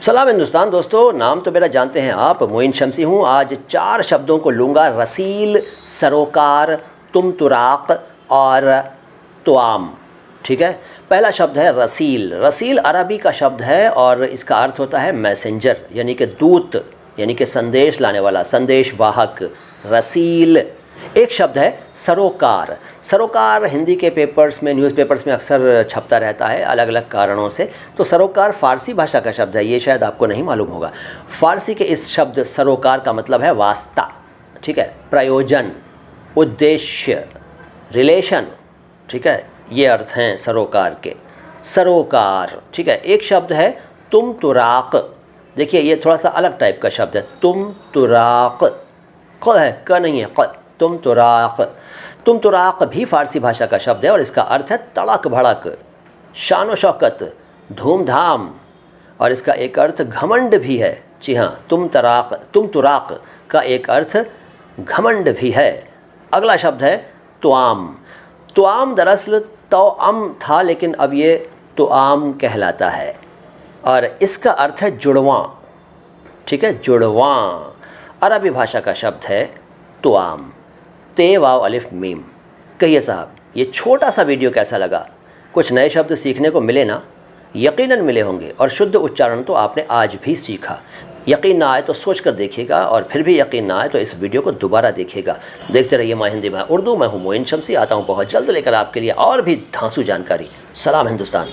सलाम हिंदुस्तान दोस्तों, नाम तो मेरा जानते हैं आप, मोइन शमसी हूँ। आज 4 शब्दों को लूँगा, रसील, सरोकार, तुम तुराक और तुआम। ठीक है। पहला शब्द है रसील। रसील अरबी का शब्द है और इसका अर्थ होता है मैसेंजर, यानी कि दूत, यानी कि संदेश लाने वाला, संदेश वाहक। रसील। एक शब्द है सरोकार। सरोकार हिंदी के पेपर्स में, न्यूज़पेपर्स में अक्सर छपता रहता है अलग अलग कारणों से। तो सरोकार फ़ारसी भाषा का शब्द है, ये शायद आपको नहीं मालूम होगा। फ़ारसी के इस शब्द सरोकार का मतलब है वास्ता, ठीक है, प्रयोजन, उद्देश्य, रिलेशन, ठीक है, ये अर्थ हैं सरोकार के। सरोकार, ठीक है। एक शब्द है तुम तुराक। देखिए ये थोड़ा सा अलग टाइप का शब्द है, तुम तुराक। क है, क नहीं है, क। तुम तुराक। तुम तुराक भी फ़ारसी भाषा का शब्द है और इसका अर्थ है तड़क भड़क, शान व शौकत, धूमधाम, और इसका एक अर्थ घमंड भी है। जी हाँ, तुम तुराक का एक अर्थ घमंड भी है। अगला शब्द है तुआम। तुआम दरअसल तौअम था, लेकिन अब ये तुआम कहलाता है और इसका अर्थ है जुड़वां। ठीक है, जुड़वां। अरबी भाषा का शब्द है तुआम। ते वाव अलिफ मीम। कहिए साहब, ये छोटा सा वीडियो कैसा लगा? कुछ नए शब्द सीखने को मिले ना? यकीनन मिले होंगे, और शुद्ध उच्चारण तो आपने आज भी सीखा। यकीन ना आए तो सोच कर देखिएगा, और फिर भी यकीन ना आए तो इस वीडियो को दोबारा देखिएगा। देखते रहिए माँ हिंदी में उर्दू। मैं हूँ मोइन शमसी, आता हूँ बहुत जल्द लेकर आपके लिए और भी धांसू जानकारी। सलाम हिंदुस्तान।